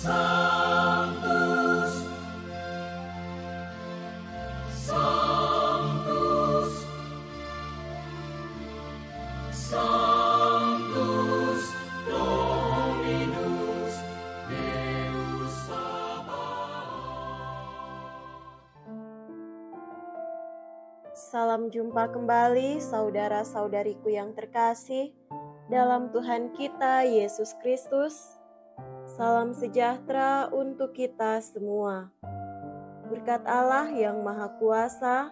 Sanctus, Sanctus, Sanctus Dominus Deus Sabaoth. Salam jumpa kembali saudara-saudariku yang terkasih dalam Tuhan kita Yesus Kristus. Salam sejahtera untuk kita semua. Berkat Allah yang Maha Kuasa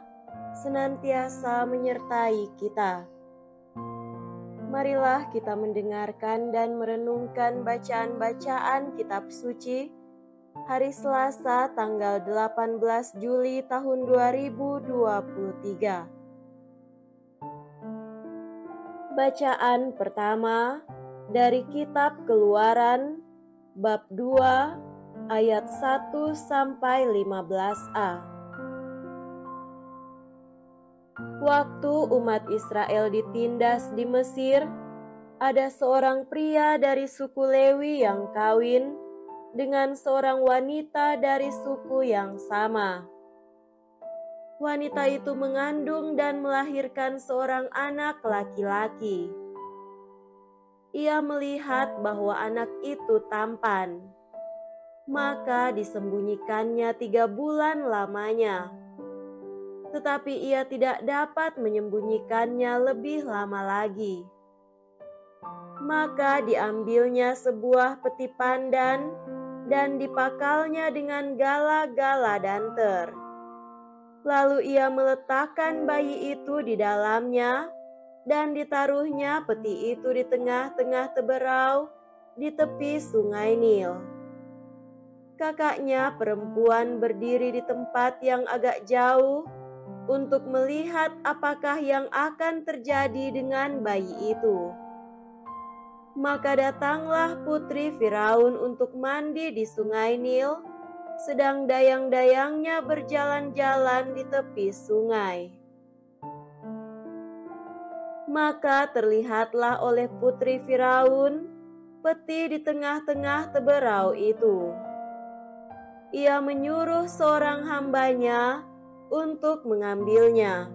senantiasa menyertai kita. Marilah kita mendengarkan dan merenungkan bacaan-bacaan kitab suci hari Selasa tanggal 18 Juli tahun 2023. Bacaan pertama dari kitab Keluaran bab 2 ayat 1 sampai 15a. Waktu umat Israel ditindas di Mesir, ada seorang pria dari suku Lewi yang kawin dengan seorang wanita dari suku yang sama. Wanita itu mengandung dan melahirkan seorang anak laki-laki. Ia melihat bahwa anak itu tampan, maka disembunyikannya 3 bulan lamanya. Tetapi ia tidak dapat menyembunyikannya lebih lama lagi. Maka diambilnya sebuah peti pandan dan dipakalnya dengan gala-gala dan ter. Lalu ia meletakkan bayi itu di dalamnya, dan ditaruhnya peti itu di tengah-tengah teberau di tepi sungai Nil. Kakaknya perempuan berdiri di tempat yang agak jauh untuk melihat apakah yang akan terjadi dengan bayi itu. Maka datanglah putri Firaun untuk mandi di sungai Nil, sedang dayang-dayangnya berjalan-jalan di tepi sungai. Maka terlihatlah oleh putri Firaun peti di tengah-tengah teberau itu. Ia menyuruh seorang hambanya untuk mengambilnya.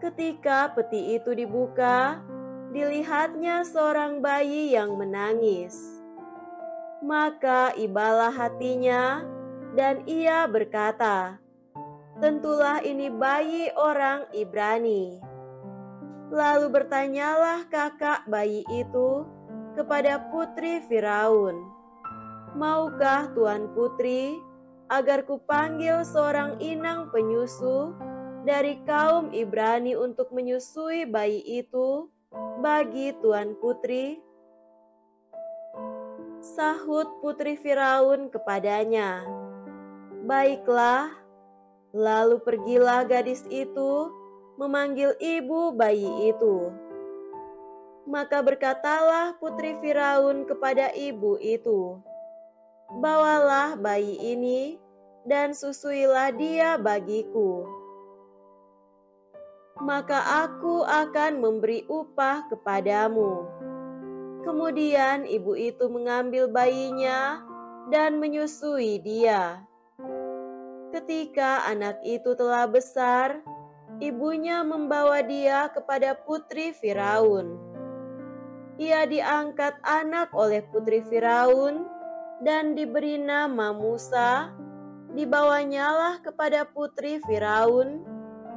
Ketika peti itu dibuka, dilihatnya seorang bayi yang menangis. Maka ibalah hatinya dan ia berkata, "Tentulah ini bayi orang Ibrani." Lalu bertanyalah kakak bayi itu kepada putri Firaun, "Maukah tuan putri agar kupanggil seorang inang penyusu dari kaum Ibrani untuk menyusui bayi itu bagi tuan putri?" Sahut putri Firaun kepadanya, "Baiklah." Lalu pergilah gadis itu memanggil ibu bayi itu. Maka berkatalah putri Firaun kepada ibu itu, "Bawalah bayi ini dan susuilah dia bagiku. Maka aku akan memberi upah kepadamu." Kemudian ibu itu mengambil bayinya dan menyusui dia. Ketika anak itu telah besar, ibunya membawa dia kepada putri Firaun. Ia diangkat anak oleh putri Firaun dan diberi nama Musa. Dibawanyalah kepada putri Firaun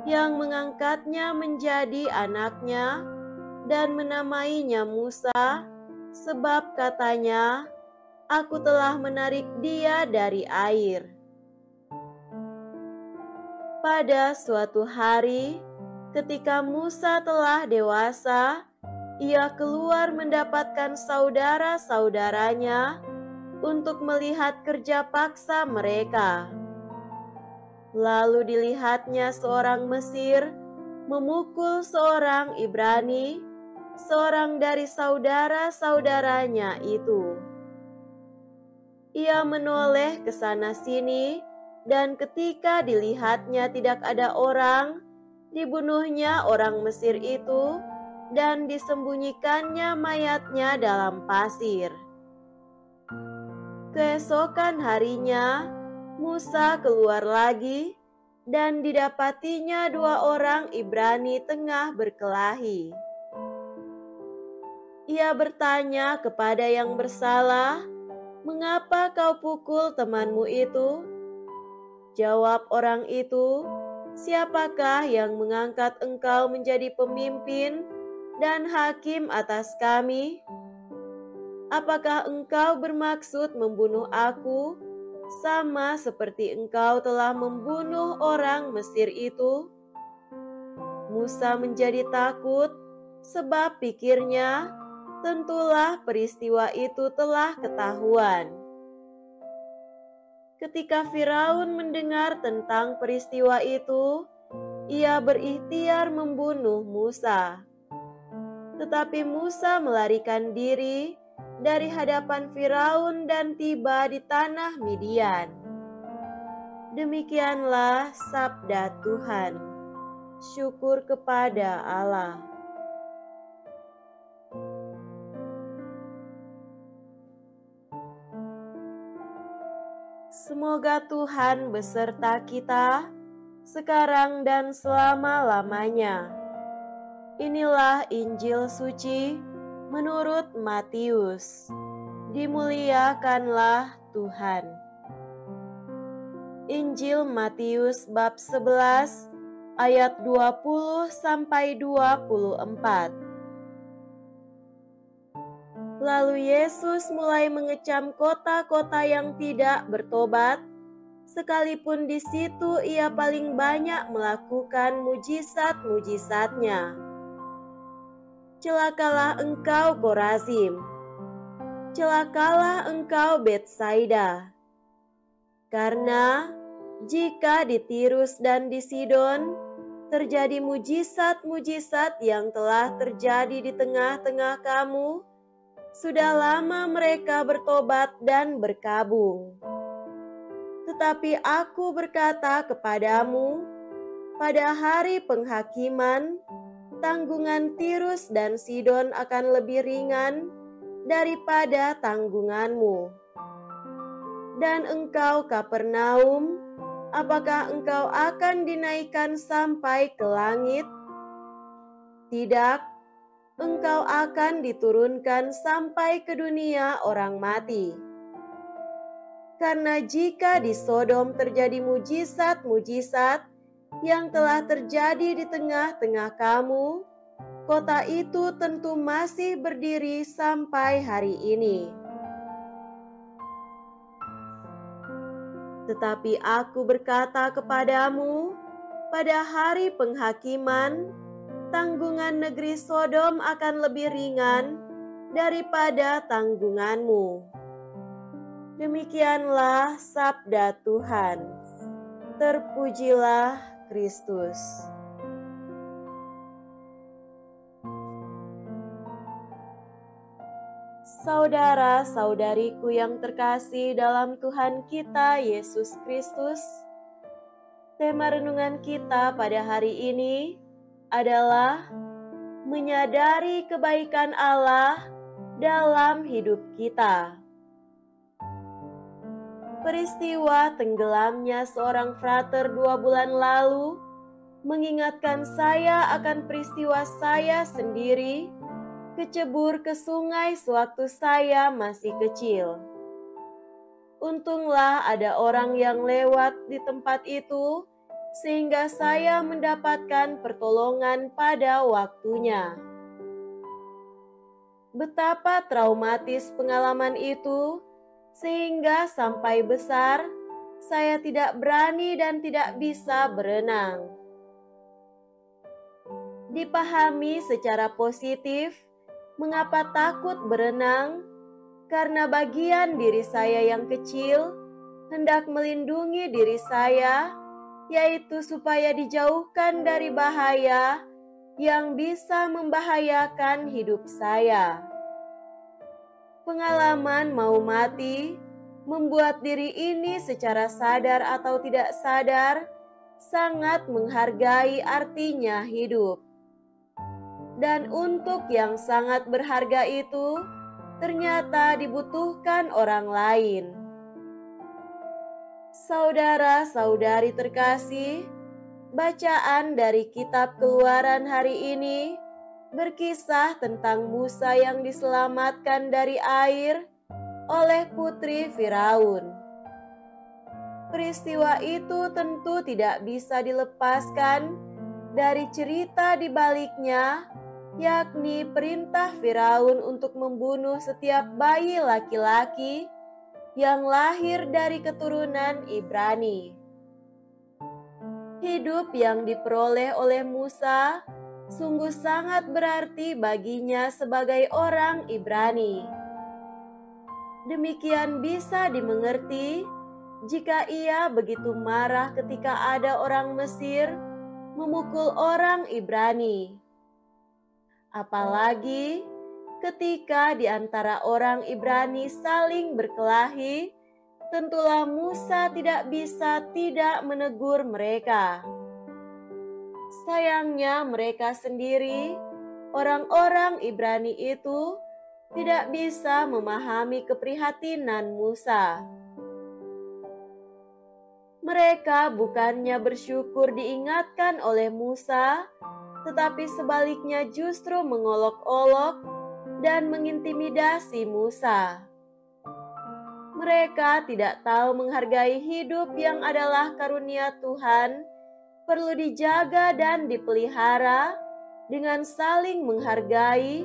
yang mengangkatnya menjadi anaknya dan menamainya Musa, sebab katanya, "Aku telah menarik dia dari air." Pada suatu hari, ketika Musa telah dewasa, ia keluar mendapatkan saudara-saudaranya untuk melihat kerja paksa mereka. Lalu dilihatnya seorang Mesir memukul seorang Ibrani, seorang dari saudara-saudaranya itu. Ia menoleh ke sana-sini, dan ketika dilihatnya tidak ada orang, dibunuhnya orang Mesir itu dan disembunyikannya mayatnya dalam pasir. Keesokan harinya, Musa keluar lagi, dan didapatinya 2 orang Ibrani tengah berkelahi. Ia bertanya kepada yang bersalah, "Mengapa kau pukul temanmu itu?" Jawab orang itu, "Siapakah yang mengangkat engkau menjadi pemimpin dan hakim atas kami? Apakah engkau bermaksud membunuh aku, sama seperti engkau telah membunuh orang Mesir itu?" Musa menjadi takut, sebab pikirnya, tentulah peristiwa itu telah ketahuan. Ketika Firaun mendengar tentang peristiwa itu, ia berikhtiar membunuh Musa. Tetapi Musa melarikan diri dari hadapan Firaun dan tiba di tanah Midian. Demikianlah sabda Tuhan. Syukur kepada Allah. Semoga Tuhan beserta kita sekarang dan selama-lamanya. Inilah Injil suci menurut Matius. Dimuliakanlah Tuhan. Injil Matius bab 11 ayat 20 sampai 24. Lalu Yesus mulai mengecam kota-kota yang tidak bertobat, sekalipun di situ ia paling banyak melakukan mujizat-mujizatnya. Celakalah engkau Korazim, celakalah engkau Betsaida. Karena jika di Tirus dan di Sidon terjadi mujizat-mujizat yang telah terjadi di tengah-tengah kamu, sudah lama mereka bertobat dan berkabung. Tetapi aku berkata kepadamu, pada hari penghakiman, tanggungan Tirus dan Sidon akan lebih ringan daripada tanggunganmu. Dan engkau Kapernaum, apakah engkau akan dinaikkan sampai ke langit? Tidak, engkau akan diturunkan sampai ke dunia orang mati. Karena jika di Sodom terjadi mujizat-mujizat yang telah terjadi di tengah-tengah kamu, kota itu tentu masih berdiri sampai hari ini. Tetapi aku berkata kepadamu, pada hari penghakiman, tanggungan negeri Sodom akan lebih ringan daripada tanggunganmu. Demikianlah sabda Tuhan. Terpujilah Kristus. Saudara-saudariku yang terkasih dalam Tuhan kita Yesus Kristus, tema renungan kita pada hari ini adalah menyadari kebaikan Allah dalam hidup kita. Peristiwa tenggelamnya seorang frater 2 bulan lalu mengingatkan saya akan peristiwa saya sendiri kecebur ke sungai sewaktu saya masih kecil. Untunglah ada orang yang lewat di tempat itu sehingga saya mendapatkan pertolongan pada waktunya. Betapa traumatis pengalaman itu, sehingga sampai besar saya tidak berani dan tidak bisa berenang. Dipahami secara positif, mengapa takut berenang? Karena bagian diri saya yang kecil hendak melindungi diri saya, yaitu supaya dijauhkan dari bahaya yang bisa membahayakan hidup saya. Pengalaman mau mati membuat diri ini secara sadar atau tidak sadar sangat menghargai artinya hidup. Dan untuk yang sangat berharga itu, ternyata dibutuhkan orang lain. Saudara-saudari terkasih, bacaan dari kitab Keluaran hari ini berkisah tentang Musa yang diselamatkan dari air oleh putri Firaun. Peristiwa itu tentu tidak bisa dilepaskan dari cerita di baliknya, yakni perintah Firaun untuk membunuh setiap bayi laki-laki yang lahir dari keturunan Ibrani. Hidup yang diperoleh oleh Musa sungguh sangat berarti baginya sebagai orang Ibrani. Demikian bisa dimengerti jika ia begitu marah ketika ada orang Mesir memukul orang Ibrani. Apalagi ketika di antara orang Ibrani saling berkelahi, tentulah Musa tidak bisa tidak menegur mereka. Sayangnya mereka sendiri, orang-orang Ibrani itu, tidak bisa memahami keprihatinan Musa. Mereka bukannya bersyukur diingatkan oleh Musa, tetapi sebaliknya justru mengolok-olok dan mengintimidasi Musa. Mereka tidak tahu menghargai hidup yang adalah karunia Tuhan, perlu dijaga dan dipelihara dengan saling menghargai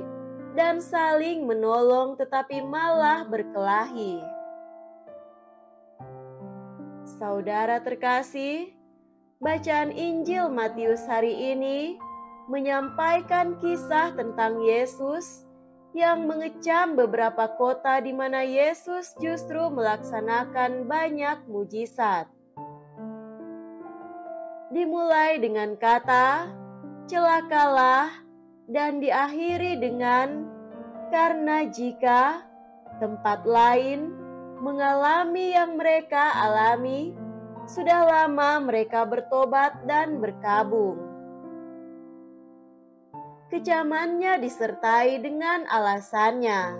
dan saling menolong, tetapi malah berkelahi. Saudara terkasih, bacaan Injil Matius hari ini menyampaikan kisah tentang Yesus yang mengecam beberapa kota di mana Yesus justru melaksanakan banyak mujizat. Dimulai dengan kata celakalah dan diakhiri dengan karena jika tempat lain mengalami yang mereka alami, sudah lama mereka bertobat dan berkabung. Kecamannya disertai dengan alasannya.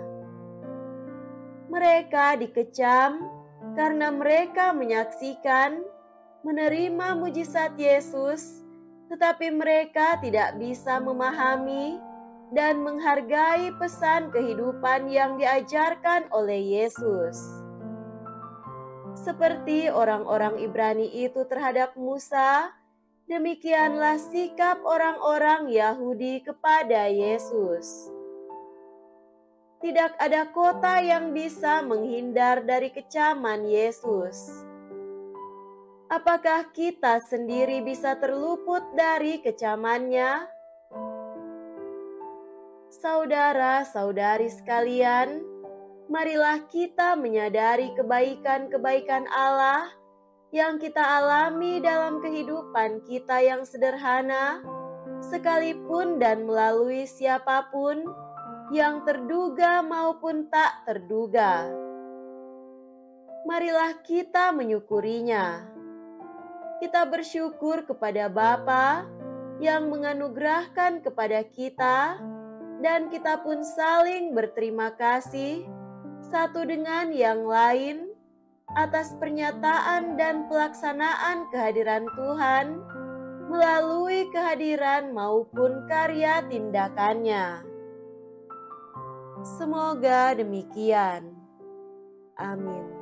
Mereka dikecam karena mereka menyaksikan, menerima mujizat Yesus, tetapi mereka tidak bisa memahami dan menghargai pesan kehidupan yang diajarkan oleh Yesus. Seperti orang-orang Ibrani itu terhadap Musa, demikianlah sikap orang-orang Yahudi kepada Yesus. Tidak ada kota yang bisa menghindar dari kecaman Yesus. Apakah kita sendiri bisa terluput dari kecamannya? Saudara-saudari sekalian, marilah kita menyadari kebaikan-kebaikan Allah yang kita alami dalam kehidupan kita yang sederhana, sekalipun dan melalui siapapun yang terduga maupun tak terduga. Marilah kita menyukurinya. Kita bersyukur kepada Bapa yang menganugerahkan kepada kita, dan kita pun saling berterima kasih satu dengan yang lain atas pernyataan dan pelaksanaan kehadiran Tuhan melalui kehadiran maupun karya tindakannya. Semoga demikian. Amin.